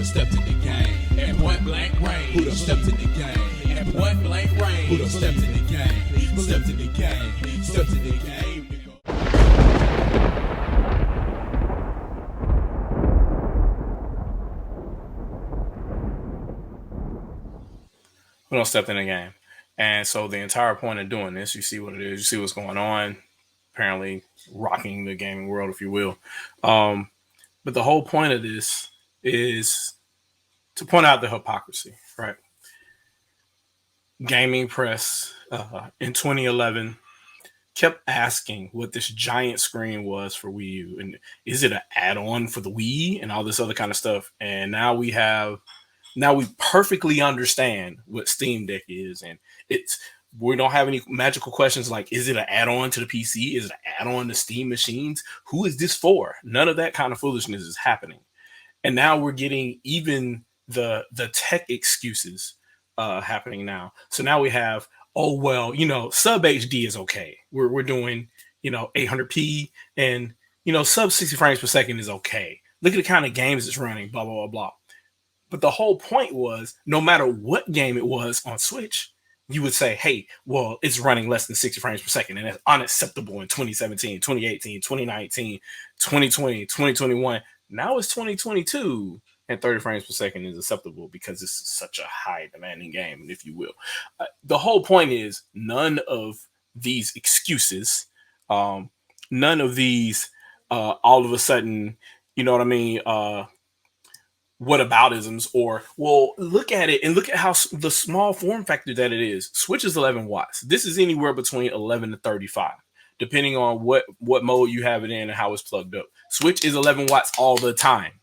done stepped in the game? At point blank range, who done stepped in the game? At point blank range, who done stepped in the game? Stepped in the game, stepped in the game. Who done stepped in the game? And so the entire point of doing this, you see what it is, you see what's going on, apparently rocking the gaming world, if you will. But the whole point of this is to point out the hypocrisy, right? Gaming press in 2011 kept asking what this giant screen was for Wii U, and is it an add-on for the Wii and all this other kind of stuff. And now we perfectly understand what SteamDeck is, and we don't have any magical questions like, is it an add-on to the PC? Is it an add-on to Steam machines? Who is this for? None of that kind of foolishness is happening. And now we're getting even the tech excuses happening now. So now we have, oh, well, sub HD is okay. We're doing, 800p, and, sub 60 frames per second is okay. Look at the kind of games it's running, blah, blah, blah, blah. But the whole point was, no matter what game it was on Switch, you would say, hey, well, it's running less than 60 frames per second, and that's unacceptable in 2017, 2018, 2019, 2020, 2021. Now it's 2022, and 30 frames per second is acceptable because this is such a high demanding game, if you will. The whole point is none of these excuses, none of these all of a sudden, you know what I mean, whataboutisms, or, well, look at it and look at how the small form factor that it is. Switch is 11 watts. This is anywhere between 11 to 35, depending on what mode you have it in and how it's plugged up. Switch is 11 watts all the time.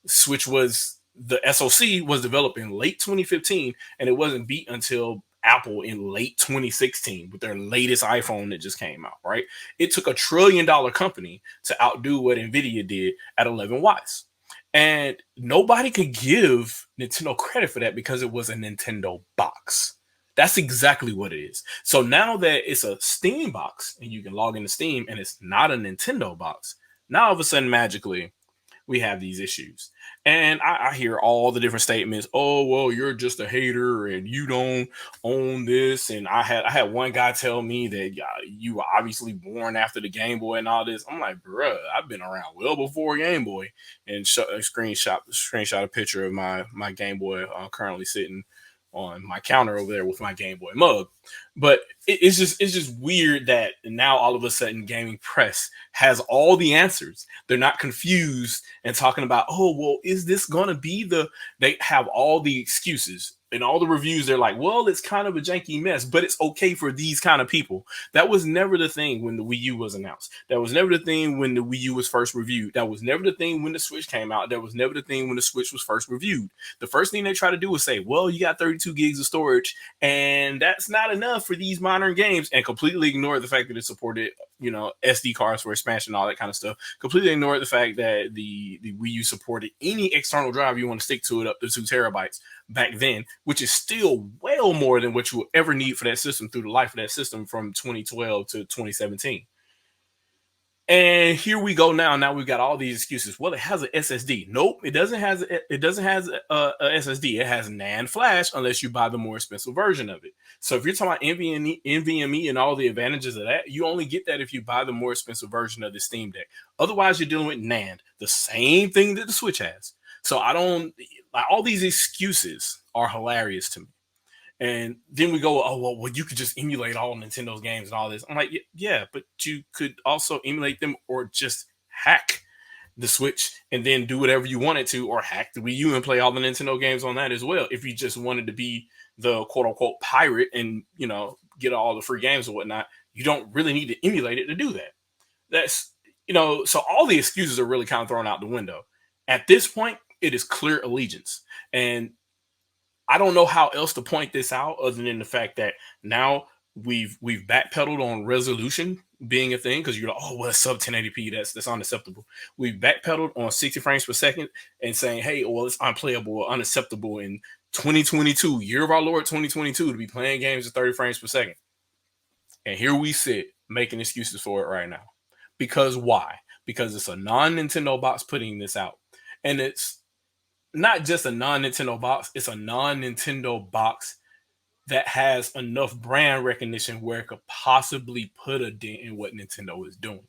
Switch the SoC was developed in late 2015, and it wasn't beat until Apple in late 2016 with their latest iPhone that just came out, right? It took $1 trillion company to outdo what NVIDIA did at 11 watts. And nobody could give Nintendo credit for that because it was a Nintendo box. That's exactly what it is. So now that it's a Steam box and you can log into Steam and it's not a Nintendo box, now all of a sudden magically we have these issues. And I hear all the different statements. Oh, well, you're just a hater and you don't own this. And I had one guy tell me that you were obviously born after the Game Boy and all this. I'm like, bruh, I've been around well before Game Boy. And screenshot a picture of my Game Boy currently sitting on my counter over there with my Game Boy mug. But it's just weird that now all of a sudden gaming press has all the answers. They're not confused and talking about, oh, well, is this gonna be they have all the excuses. In all the reviews, they're like, well, it's kind of a janky mess, but it's okay for these kind of people. That was never the thing when the Wii U was announced. That was never the thing when the Wii U was first reviewed. That was never the thing when the Switch came out. That was never the thing when the Switch was first reviewed. The first thing they try to do is say, well, you got 32 gigs of storage, and that's not enough for these modern games, and completely ignore the fact that it supported, SD cards for expansion, all that kind of stuff. Completely ignore the fact that the Wii U supported any external drive you want to stick to it up to 2 terabytes back then, which is still well more than what you will ever need for that system through the life of that system from 2012 to 2017. And here we go now. Now we've got all these excuses. Well, it has an SSD. Nope, it doesn't have a SSD. It has NAND flash unless you buy the more expensive version of it. So if you're talking about NVMe and all the advantages of that, you only get that if you buy the more expensive version of the Steam Deck. Otherwise, you're dealing with NAND, the same thing that the Switch has. So all these excuses are hilarious to me. And then we go, oh, well, you could just emulate all Nintendo's games and all this. I'm like, yeah, but you could also emulate them or just hack the Switch and then do whatever you wanted to, or hack the Wii U and play all the Nintendo games on that as well. If you just wanted to be the quote unquote pirate and, get all the free games and whatnot, you don't really need to emulate it to do that. That's, so all the excuses are really kind of thrown out the window. At this point, it is clear allegiance. And I don't know how else to point this out other than the fact that now we've backpedaled on resolution being a thing, because you're like, oh, well, it's sub 1080p, that's unacceptable. We've backpedaled on 60 frames per second and saying, hey, well, it's unplayable or unacceptable in 2022, year of our Lord 2022, to be playing games at 30 frames per second. And here we sit making excuses for it right now. Because why? Because it's a non-Nintendo box putting this out. And it's not just a non-Nintendo box, it's a non-Nintendo box that has enough brand recognition where it could possibly put a dent in what Nintendo is doing.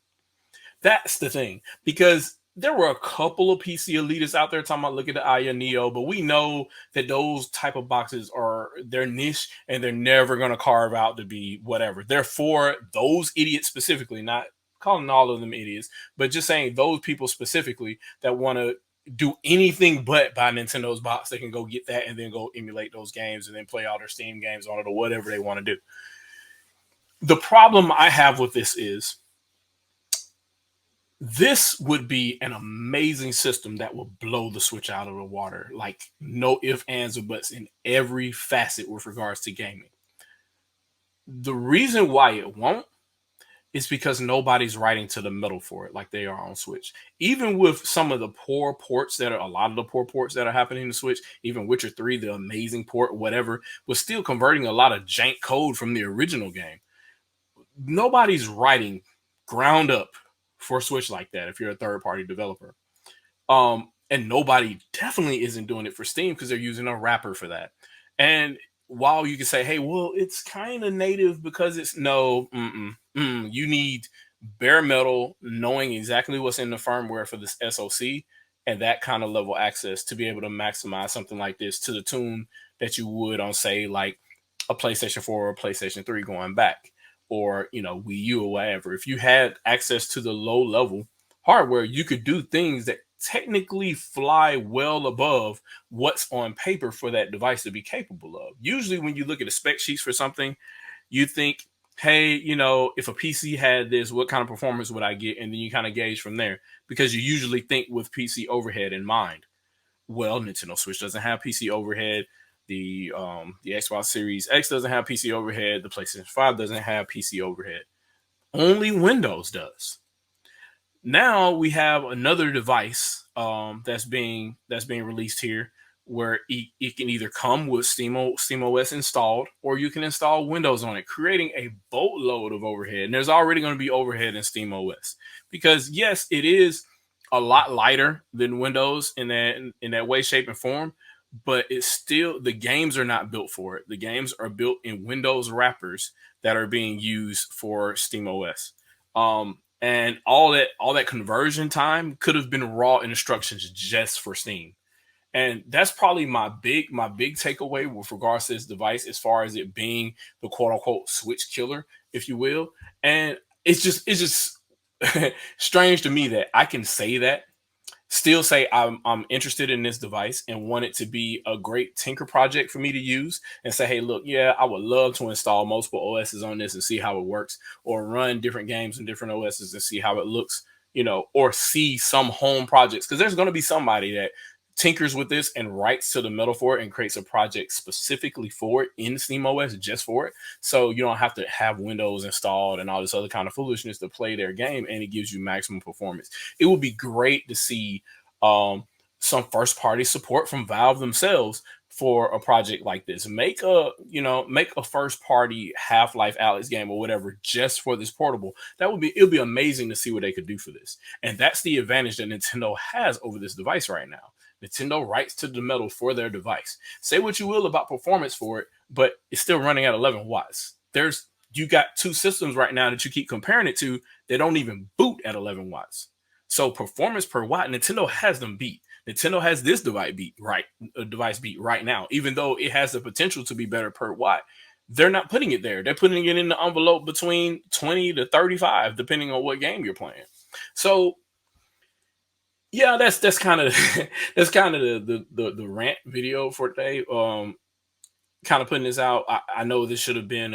That's the thing, because there were a couple of PC elitists out there talking about look at the Aya Neo, but we know that those type of boxes are they're niche and they're never going to carve out to be whatever. They're for those idiots specifically, not calling all of them idiots, but just saying those people specifically that want to do anything but buy Nintendo's box. They can go get that and then go emulate those games and then play all their Steam games on it or whatever they want to do. The problem I have with this is this would be an amazing system that would blow the Switch out of the water, like no ifs, ands, or buts in every facet with regards to gaming. The reason why it won't is because nobody's writing to the metal for it like they are on Switch. Even with some of the poor ports that are a lot of the poor ports that are happening to Switch, even Witcher 3, the amazing port, whatever, was still converting a lot of jank code from the original game. Nobody's writing ground up for Switch like that if you're a third-party developer. And nobody definitely isn't doing it for Steam because they're using a wrapper for that. And while you can say, hey, well, it's kind of native because it's you need bare metal, knowing exactly what's in the firmware for this SoC and that kind of level access to be able to maximize something like this to the tune that you would on, say, like a PlayStation 4 or a PlayStation 3 going back, or, you know, Wii U or whatever. If you had access to the low level hardware, you could do things that technically fly well above what's on paper for that device to be capable of. Usually when you look at the spec sheets for something, you think, hey, you know, if a PC had this, what kind of performance would I get? And then you kind of gauge from there, because you usually think with PC overhead in mind. Well, Nintendo Switch doesn't have PC overhead. The Xbox Series X doesn't have PC overhead. The PlayStation 5 doesn't have PC overhead. Only Windows does. Now we have another device that's being released here, where it can either come with SteamOS installed, or you can install Windows on it, creating a boatload of overhead. And there's already going to be overhead in SteamOS, because yes, it is a lot lighter than Windows in that way, shape, and form, but it's still, the games are not built for it. The games are built in Windows wrappers that are being used for SteamOS. And all that conversion time could have been raw instructions just for Steam. And that's probably my big takeaway with regards to this device, as far as it being the quote unquote Switch killer, if you will. And it's just strange to me that I can say that, still say I'm interested in this device and want it to be a great tinker project for me to use, and say, hey, look, yeah, I would love to install multiple OSs on this and see how it works, or run different games in different OSs and see how it looks, you know, or see some home projects, because there's going to be somebody that tinkers with this and writes to the metal for it and creates a project specifically for it in SteamOS, just for it. So you don't have to have Windows installed and all this other kind of foolishness to play their game, and it gives you maximum performance. It would be great to see some first party support from Valve themselves for a project like this. Make a first party Half-Life Alyx game or whatever just for this portable. It'll be amazing to see what they could do for this. And that's the advantage that Nintendo has over this device right now. Nintendo writes to the metal for their device. Say what you will about performance for it, but it's still running at 11 watts. You got two systems right now that you keep comparing it to that don't even boot at 11 watts. So performance per watt, Nintendo has them beat. Nintendo has this device beat right now, even though it has the potential to be better per watt. They're not putting it there. They're putting it in the envelope between 20 to 35, depending on what game you're playing. So yeah, that's kind of the rant video for today. Kind of putting this out. I know this should have been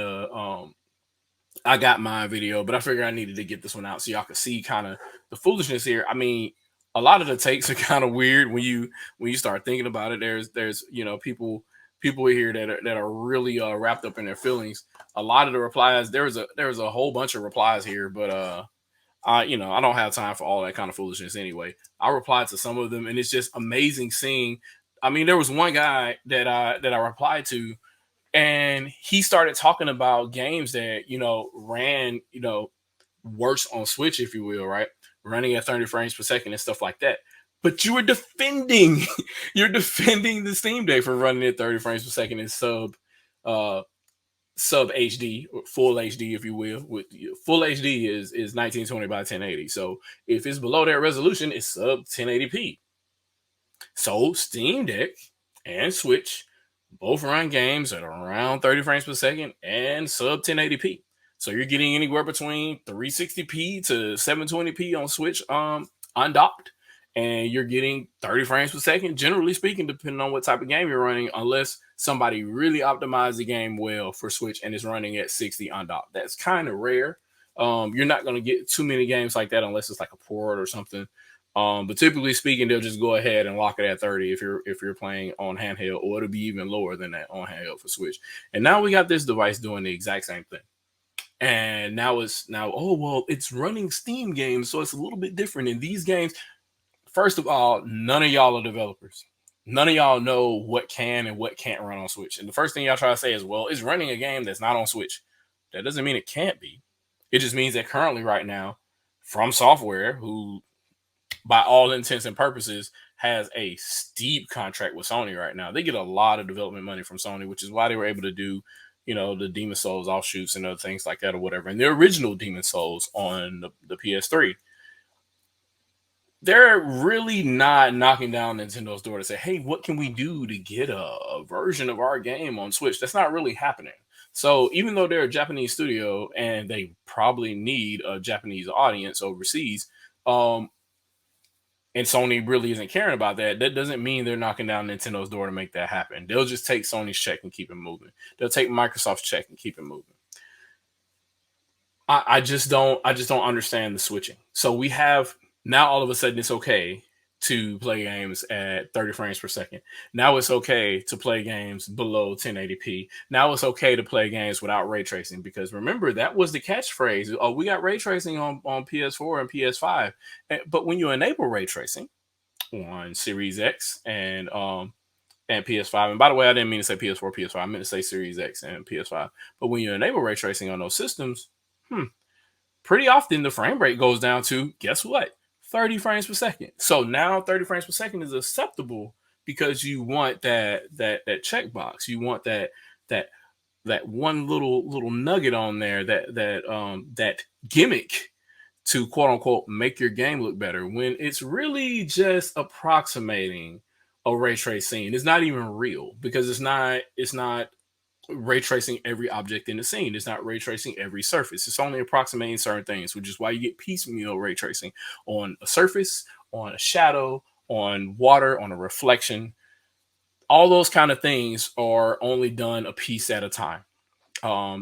I got my video, but I figured I needed to get this one out so y'all could see kind of the foolishness here. I mean, a lot of the takes are kind of weird when you start thinking about it. There's people here that are really wrapped up in their feelings. A lot of the replies, there was a whole bunch of replies here, but I don't have time for all that kind of foolishness anyway. I replied to some of them, and it's just amazing seeing. I mean, there was one guy that I replied to, and he started talking about games that ran worse on Switch, if you will, right, running at 30 frames per second and stuff like that. But you were defending, you're defending the Steam Deck for running at 30 frames per second in uh, sub HD or full HD, if you will. With full HD is 1920 by 1080. So if it's below that resolution, it's sub 1080p. So Steam Deck and Switch both run games at around 30 frames per second and sub 1080p. So you're getting anywhere between 360p to 720p on Switch undocked, and you're getting 30 frames per second, generally speaking, depending on what type of game you're running, unless somebody really optimized the game well for Switch and is running at 60 undocked. That's kind of rare. You're not going to get too many games like that unless it's like a port or something. But typically speaking, they'll just go ahead and lock it at 30 if you're playing on handheld, or it'll be even lower than that on handheld for Switch. And now we got this device doing the exact same thing. And now oh well, it's running Steam games, so it's a little bit different. In these games, first of all, none of y'all are developers. None of y'all know what can and what can't run on Switch. And the first thing y'all try to say is, well, it's running a game that's not on Switch. That doesn't mean it can't be. It just means that currently right now, From Software, who by all intents and purposes has a steep contract with Sony right now. They get a lot of development money from Sony, which is why they were able to do, the Demon Souls offshoots and other things like that or whatever. And the original Demon Souls on the PS3, they're really not knocking down Nintendo's door to say, hey, what can we do to get a version of our game on Switch? That's not really happening. So even though they're a Japanese studio and they probably need a Japanese audience overseas, and Sony really isn't caring about that, that doesn't mean they're knocking down Nintendo's door to make that happen. They'll just take Sony's check and keep it moving. They'll take Microsoft's check and keep it moving. I just don't understand the switching. So we have now all of a sudden it's okay to play games at 30 frames per second. Now it's okay to play games below 1080p. Now it's okay to play games without ray tracing, because remember, that was the catchphrase. Oh, we got ray tracing on PS4 and PS5. But when you enable ray tracing on Series X and PS5, and by the way, I didn't mean to say PS4, PS5. I meant to say Series X and PS5. But when you enable ray tracing on those systems, pretty often the frame rate goes down to, guess what? 30 frames per second. So now 30 frames per second is acceptable because you want that checkbox. You want that one little nugget on there, that gimmick to quote unquote make your game look better, when it's really just approximating a ray trace scene. It's not even real, because it's not ray tracing every object in the scene. It's not ray tracing every surface. It's only approximating certain things, which is why you get piecemeal ray tracing on a surface, on a shadow, on water, on a reflection. All those kind of things are only done a piece at a time.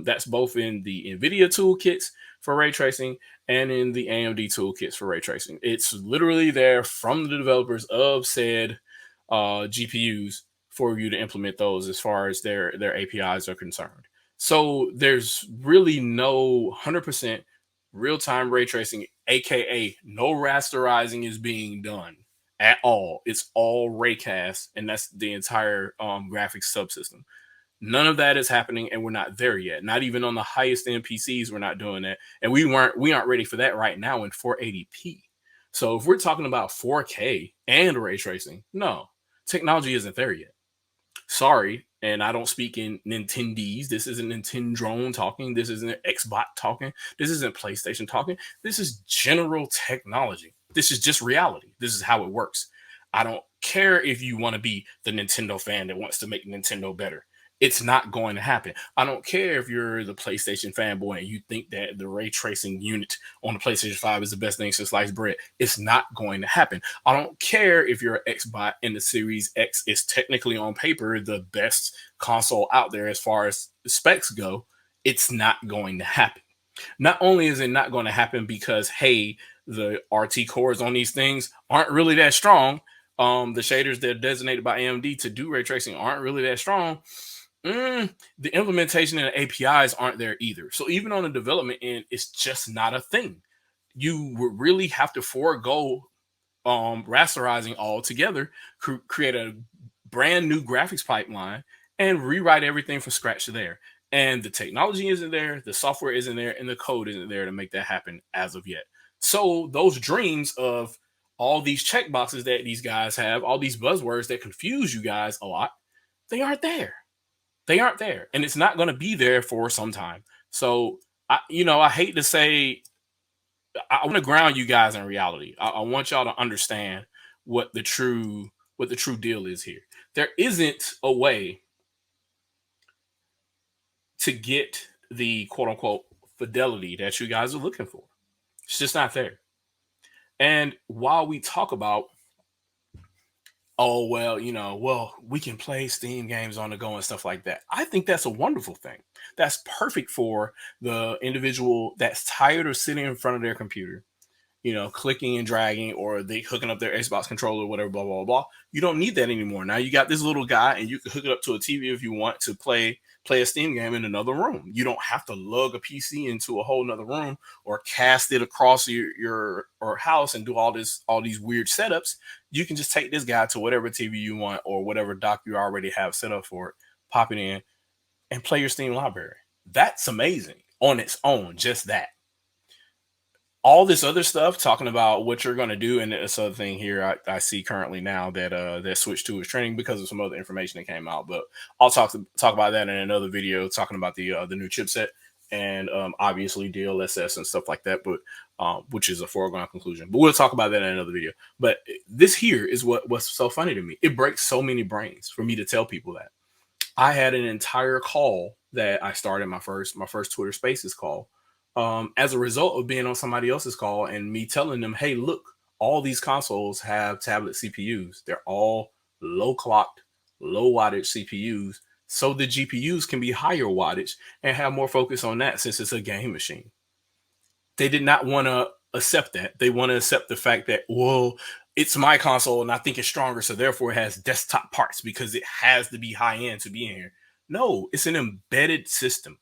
That's both in the NVIDIA toolkits for ray tracing and in the AMD toolkits for ray tracing. It's literally there from the developers of said GPUs for you to implement those as far as their APIs are concerned. So there's really no 100% real-time ray tracing, aka no rasterizing is being done at all. It's all raycast, and that's the entire graphics subsystem. None of that is happening, and we're not there yet. Not even on the highest end PCs, we're not doing that, and we aren't ready for that right now in 480p. So if we're talking about 4K and ray tracing, no, technology isn't there yet. Sorry, and I don't speak in Nintendese. This isn't Nintendrone talking. This isn't Xbox talking. This isn't PlayStation talking. This is general technology. This is just reality. This is how it works. I don't care if you want to be the Nintendo fan that wants to make Nintendo better. It's not going to happen. I don't care if you're the PlayStation fanboy and you think that the ray tracing unit on the PlayStation 5 is the best thing since sliced bread. It's not going to happen. I don't care if your Xbox and the Series X is technically on paper the best console out there as far as specs go. It's not going to happen. Not only is it not going to happen because, hey, the RT cores on these things aren't really that strong. The shaders that are designated by AMD to do ray tracing aren't really that strong. The implementation and the APIs aren't there either. So even on the development end, it's just not a thing. You would really have to forego rasterizing altogether, create a brand new graphics pipeline, and rewrite everything from scratch there. And the technology isn't there, the software isn't there, and the code isn't there to make that happen as of yet. So those dreams of, all these check boxes that these guys have, all these buzzwords that confuse you guys a lot, they aren't there. They aren't there, and it's not going to be there for some time. So, I hate to say, I want to ground you guys in reality. I want y'all to understand what the true deal is here. There isn't a way to get the quote unquote fidelity that you guys are looking for. It's just not there. And while we talk about, oh well, we can play Steam games on the go and stuff like that, I think that's a wonderful thing. That's perfect for the individual that's tired of sitting in front of their computer, clicking and dragging, or they hooking up their Xbox controller, whatever, blah, blah, blah. You don't need that anymore. Now you got this little guy, and you can hook it up to a TV if you want to play a Steam game in another room. You don't have to lug a PC into a whole nother room or cast it across your house and do all these weird setups. You can just take this guy to whatever TV you want or whatever dock you already have set up for it, pop it in, and play your Steam library. That's amazing on its own, just that. All this other stuff talking about what you're going to do, and this other thing here I see currently now that Switch 2 is trending because of some other information that came out, but I'll talk about that in another video, talking about the new chipset and obviously DLSS and stuff like that, but which is a foregone conclusion, but we'll talk about that in another video. But this here is what's so funny to me. It breaks so many brains for me to tell people that. I had an entire call that I started, my first Twitter Spaces call, as a result of being on somebody else's call and me telling them, hey, look, all these consoles have tablet CPUs. They're all low clocked, low wattage CPUs. So the GPUs can be higher wattage and have more focus on that since it's a game machine. They did not want to accept that. They want to accept the fact that, well, it's my console and I think it's stronger, so therefore it has desktop parts because it has to be high end to be in here. No, it's an embedded system.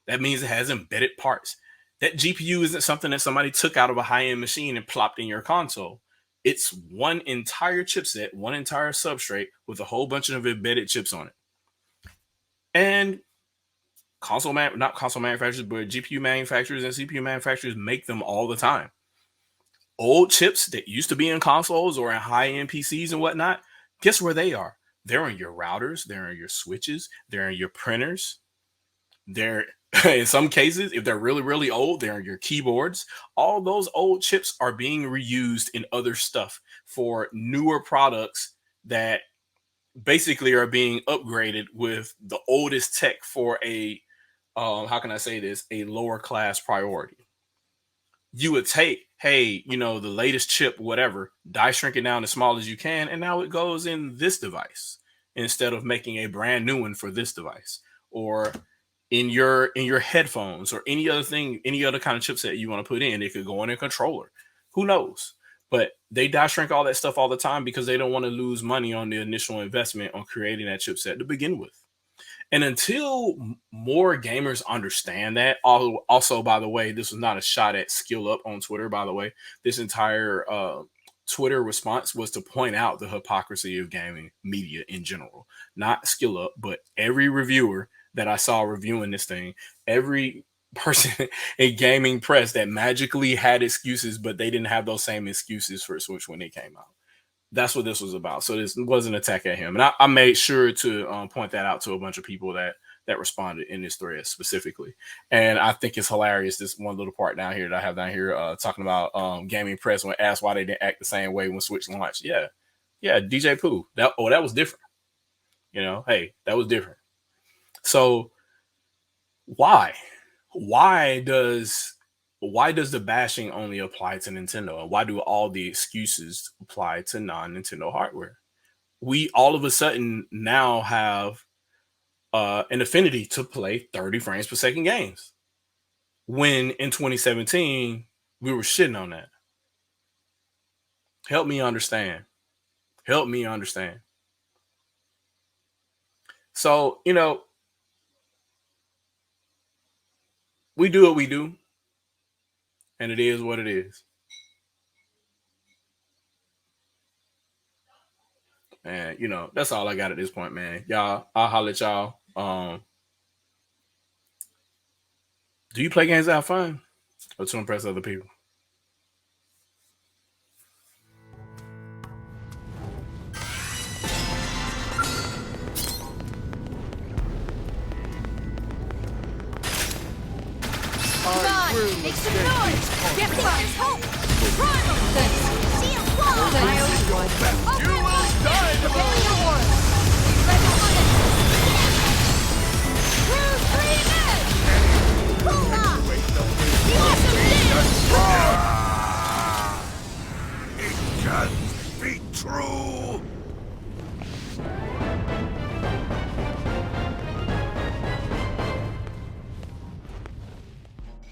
That means it has embedded parts. That GPU isn't something that somebody took out of a high-end machine and plopped in your console. It's one entire chipset, one entire substrate with a whole bunch of embedded chips on it. And not console manufacturers, but GPU manufacturers and CPU manufacturers make them all the time. Old chips that used to be in consoles or in high-end PCs and whatnot, guess where they are? They're in your routers, they're in your switches, they're in your printers. They're, in some cases, if they're really, really old, they're in your keyboards. All those old chips are being reused in other stuff for newer products that basically are being upgraded with the oldest tech for a, how can I say this, a lower class priority. You would take, hey, the latest chip, whatever, die shrink it down as small as you can, and now it goes in this device instead of making a brand new one for this device, or in your headphones, or any other thing, any other kind of chipset you want to put in. It could go in a controller. Who knows? But they die shrink all that stuff all the time because they don't want to lose money on the initial investment on creating that chipset to begin with. And until more gamers understand that, also, by the way, this was not a shot at Skill Up on Twitter, by the way. This entire Twitter response was to point out the hypocrisy of gaming media in general. Not Skill Up, but every reviewer that I saw reviewing this thing, every person in gaming press that magically had excuses, but they didn't have those same excuses for Switch when it came out. That's what this was about. So this was an attack at him, and I made sure to point that out to a bunch of people that responded in this thread specifically. And I think it's hilarious. This one little part down here that I have down here talking about gaming press when asked why they didn't act the same way when Switch launched. Yeah, DJ Pooh. That was different. Hey, that was different. So why does the bashing only apply to Nintendo, and why do all the excuses apply to non-Nintendo hardware? We all of a sudden now have an affinity to play 30 frames per second games, when in 2017 we were shitting on that. Help me understand. So, we do what we do, and it is what it is. And that's all I got at this point, man. Y'all, I'll holler at y'all. Do you play games to have fun or to impress other people? Come on, make some noise! Get there's hope! Primal! Shield wall! You will die Prepare your war! Ready on it! Crew 3 men! Hoorah! The awesome dance! It can't be true!